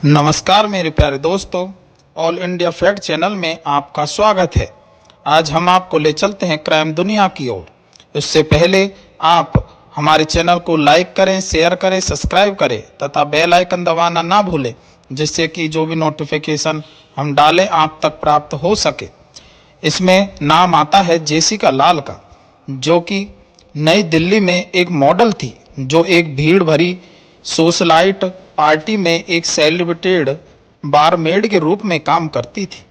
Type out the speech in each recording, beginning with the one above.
नमस्कार मेरे प्यारे दोस्तों, ऑल इंडिया फैक्ट चैनल में आपका स्वागत है। आज हम आपको ले चलते हैं क्राइम दुनिया की ओर। इससे पहले आप हमारे चैनल को लाइक करें, शेयर करें, सब्सक्राइब करें तथा बेल आइकन दबाना ना भूलें, जिससे कि जो भी नोटिफिकेशन हम डालें आप तक प्राप्त हो सके। इसमें नाम आता है जेसिका लाल का, जो कि नई दिल्ली में एक मॉडल थी, जो एक भीड़ भरी सोशलाइट पार्टी में एक सेलिब्रेटेड बारमेड के रूप में काम करती थी।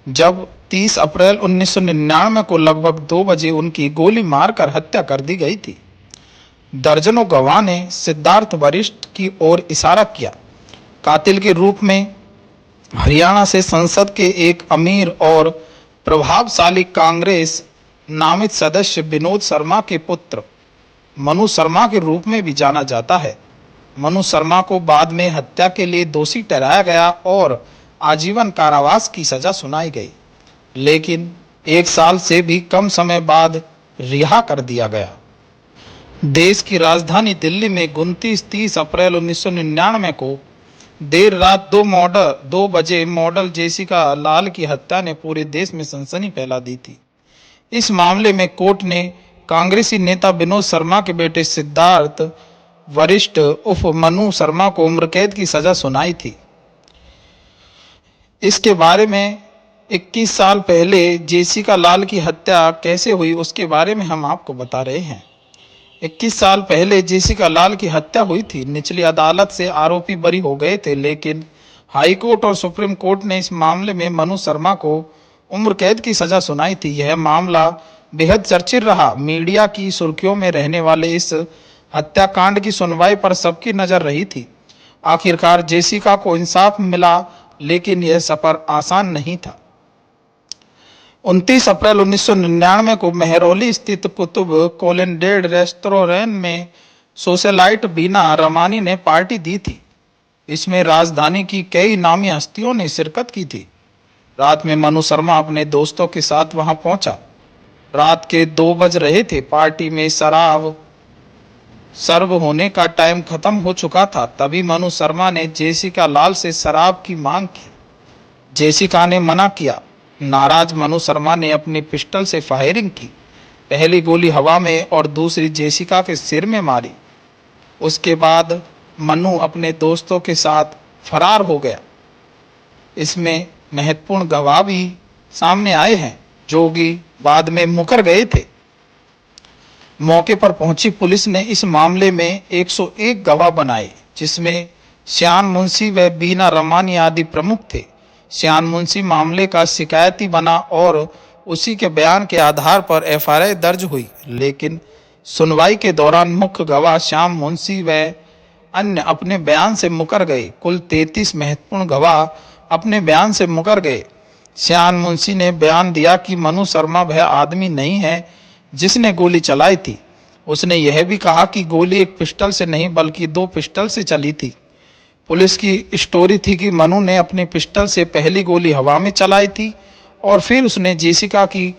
जब 30 अप्रैल 1999 को लगभग 2 बजे उनकी गोली मारकर हत्या कर दी गई थी। दर्जनों गवाह ने सिद्धार्थ वरिष्ठ की ओर इशारा किया। कातिल के रूप में हरियाणा से संसद के एक अमीर और प्रभावशाली कांग्रेस नामित सदस्य विनोद शर्मा के पुत्र मनु शर्मा के रूप में भी जाना जाता है। मनु शर्मा को बाद में हत्या के लिए दोषी ठहराया गया और आजीवन कारावास की सजा सुनाई गई, लेकिन 1 साल से भी कम समय बाद रिहा कर दिया गया। देश की राजधानी दिल्ली में 29-30 अप्रैल 1999 को देर रात 2 बजे मॉडल जेसिका लाल की हत्या ने पूरे देश में सनसनी फैला दी थी। इस मामले में कोर्ट ने कांग्रेसी नेता विनोद शर्मा के बेटे सिद्धार्थ वरिष्ठ उर्फ मनु शर्मा को उम्र कैद की सजा सुनाई थी। इसके बारे में 21 साल पहले जेसिका लाल की हत्या कैसे हुई उसके बारे में हम आपको बता रहे हैं। 21 साल पहले जेसिका लाल की हत्या हुई थी। निचली अदालत से आरोपी बरी हो गए थे, लेकिन हाई कोर्ट और सुप्रीम कोर्ट ने इस मामले में मनु शर्मा को उम्र कैद की सजा सुनाई थी। यह मामला बेहद चर्चित रहा। मीडिया की सुर्खियों में रहने वाले इस हत्याकांड की सुनवाई पर सबकी नजर रही थी। आखिरकार जेसिका को इंसाफ मिला, लेकिन यह सफर आसान नहीं था। 29 अप्रैल 1999 को मेहरौली स्थित कुतुब कोलिनडेड रेस्टोरेंट में सोशलाइट बीना रमानी ने पार्टी दी थी। इसमें राजधानी की कई नामी हस्तियों ने शिरकत की थी। रात में मनु शर्मा अपने दोस्तों के साथ वहां पहुंचा। रात के 2 बज रहे थे। पार्टी में शराब सर्व होने का टाइम खत्म हो चुका था। तभी मनु शर्मा ने जेसिका लाल से शराब की मांग की। जेसिका ने मना किया। नाराज मनु शर्मा ने अपनी पिस्टल से फायरिंग की। पहली गोली हवा में और दूसरी जेसिका के सिर में मारी। उसके बाद मनु अपने दोस्तों के साथ फरार हो गया। इसमें महत्वपूर्ण गवाह भी सामने आए हैं, जो कि बाद में मुकर गए थे। मौके पर पहुंची पुलिस ने इस मामले में 101 गवाह बनाए, जिसमें श्यान मुंशी व बीना रमानी आदि प्रमुख थे। श्यान मुंशी मामले का शिकायती बना और उसी के बयान के आधार पर एफआईआर दर्ज हुई, लेकिन सुनवाई के दौरान मुख्य गवाह श्याम मुंशी व अन्य अपने बयान से मुकर गए। कुल 33 महत्वपूर्ण गवाह अपने बयान से मुकर गए। श्याम मुंशी ने बयान दिया कि मनु शर्मा वह आदमी नहीं है जिसने गोली चलाई थी। उसने यह भी कहा कि गोली एक पिस्टल से नहीं बल्कि 2 पिस्टल से चली थी। पुलिस की स्टोरी थी कि मनु ने अपनी पिस्टल से पहली गोली हवा में चलाई थी और फिर उसने जेसिका की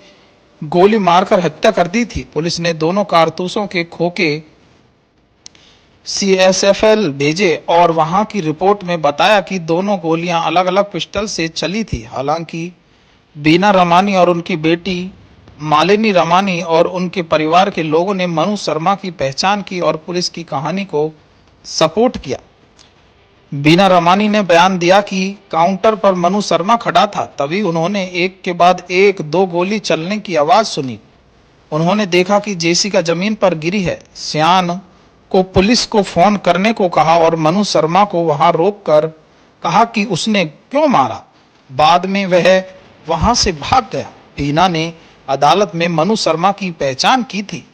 गोली मारकर हत्या कर दी थी। पुलिस ने दोनों कारतूसों के खोखे CSFL भेजे और वहां की रिपोर्ट में बताया कि दोनों गोलियां अलग अलग पिस्टल से चली थी। हालांकि बीना रमानी और उनकी बेटी मालिनी रमानी और उनके परिवार के लोगों ने मनु शर्मा की पहचान की और पुलिस की कहानी को सपोर्ट किया। बीना रमानी ने बयान दिया कि काउंटर पर मनु शर्मा खड़ा था। तभी उन्होंने एक के बाद एक 2 गोली चलने की आवाज सुनी। उन्होंने देखा कि जेसिका जमीन पर गिरी है। श्यान को पुलिस को फोन करने को कहा और मनु शर्मा को वहां रोककर कहा कि उसने क्यों मारा। बाद में वह वहां से भाग गया। बीना ने अदालत में मनु शर्मा की पहचान की थी।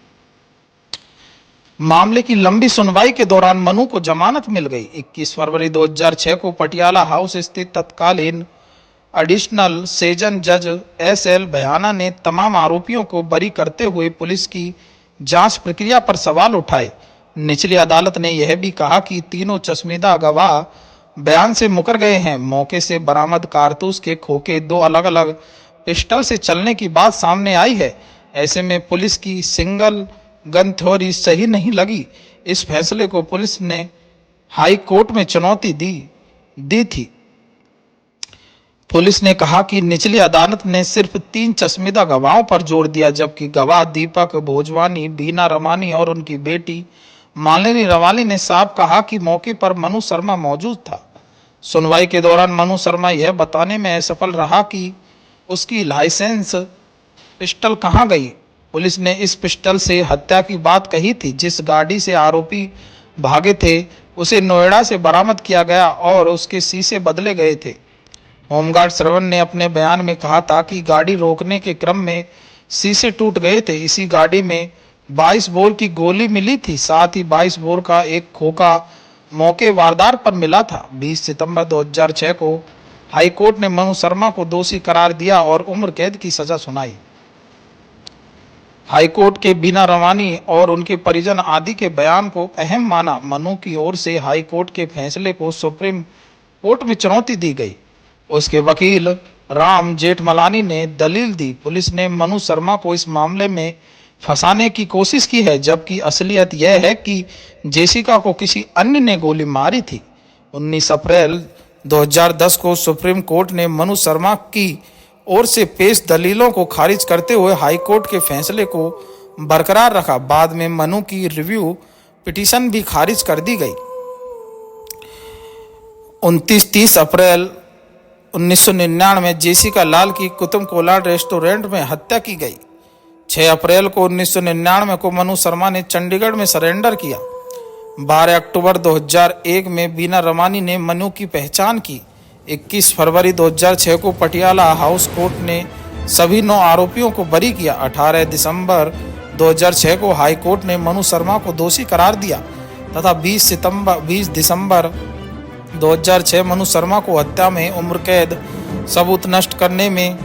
मामले की लंबी सुनवाई के दौरान मनु को जमानत मिल गई। 21 फरवरी 2006 को पटियाला हाउस स्थित तत्कालीन एडिशनल सेशन जज SL भयाना ने तमाम आरोपियों को बरी करते हुए पुलिस की जांच प्रक्रिया पर सवाल उठाए। निचली अदालत ने यह भी कहा कि तीनों चश्मीदा गवाह बयान से मुकर गए हैं। मौके से बरामद कारतूस के खोखे 2 अलग अलग पिस्टल से चलने की बात सामने आई है। ऐसे में पुलिस की सिंगल गन थ्योरी सही नहीं लगी। इस फैसले को पुलिस ने हाई कोर्ट में चुनौती दी। दी थी। पुलिस ने कहा कि निचली अदालत ने सिर्फ 3 चश्मिदा गवाहों पर जोर दिया, जबकि गवाह दीपक भोजवानी, बीना रमानी और उनकी बेटी मालिनी रवाली ने साफ कहा कि मौके पर मनु शर्मा मौजूद था। सुनवाई के दौरान मनु शर्मा यह बताने में असफल रहा कि उसकी लाइसेंस पिस्टल कहाँ गई। पुलिस ने इस पिस्टल से हत्या की बात कही थी। जिस गाड़ी से आरोपी भागे थे उसे नोएडा से बरामद किया गया और उसके शीशे बदले गए थे। होमगार्ड श्रवण ने अपने बयान में कहा था कि गाड़ी रोकने के क्रम में शीशे टूट गए थे। इसी गाड़ी में 22 बोर की गोली मिली थी। साथ ही 22 बोर का एक खोखा मौके वारदात पर मिला था। 20 सितंबर 2006 को हाईकोर्ट ने मनु शर्मा को दोषी करार दिया और उम्र कैद की सजा सुनाई। हाईकोर्ट के बीना रवानी और उनके परिजन आदि के बयान को अहम माना। मनु की ओर से हाईकोर्ट के फैसले को सुप्रीम कोर्ट में चुनौती दी गई। उसके वकील राम जेठमलानी ने दलील दी, पुलिस ने मनु शर्मा को इस मामले में फंसाने की कोशिश की है, जबकि असलियत यह है कि जेसिका को किसी अन्य ने गोली मारी थी। 19 अप्रैल 2010 को सुप्रीम कोर्ट ने मनु शर्मा की ओर से पेश दलीलों को खारिज करते हुए हाईकोर्ट के फैसले को बरकरार रखा। बाद में मनु की रिव्यू पिटीशन भी खारिज कर दी गई। 29-30 अप्रैल 1999 जेसिका लाल की कुतुब कोलार रेस्टोरेंट में हत्या की गई। 6 अप्रैल को 1999 को मनु शर्मा ने चंडीगढ़ में सरेंडर किया। 12 अक्टूबर 2001 में बीना रमानी ने मनु की पहचान की। 21 फरवरी 2006 को पटियाला हाउस कोर्ट ने सभी 9 आरोपियों को बरी किया। 18 दिसंबर 2006 को हाई कोर्ट ने मनु शर्मा को दोषी करार दिया तथा 20 दिसंबर 2006 मनु शर्मा को हत्या में उम्र कैद, सबूत नष्ट करने में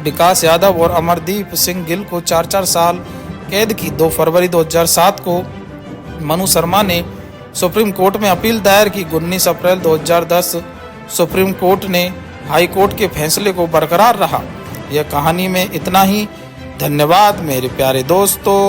विकास यादव और अमरदीप सिंह गिल को 4-4 साल कैद की। 2 फरवरी 2007 को मनु शर्मा ने सुप्रीम कोर्ट में अपील दायर की। 19 अप्रैल 2010 सुप्रीम कोर्ट ने हाई कोर्ट के फैसले को बरकरार रहा। यह कहानी में इतना ही। धन्यवाद मेरे प्यारे दोस्तों।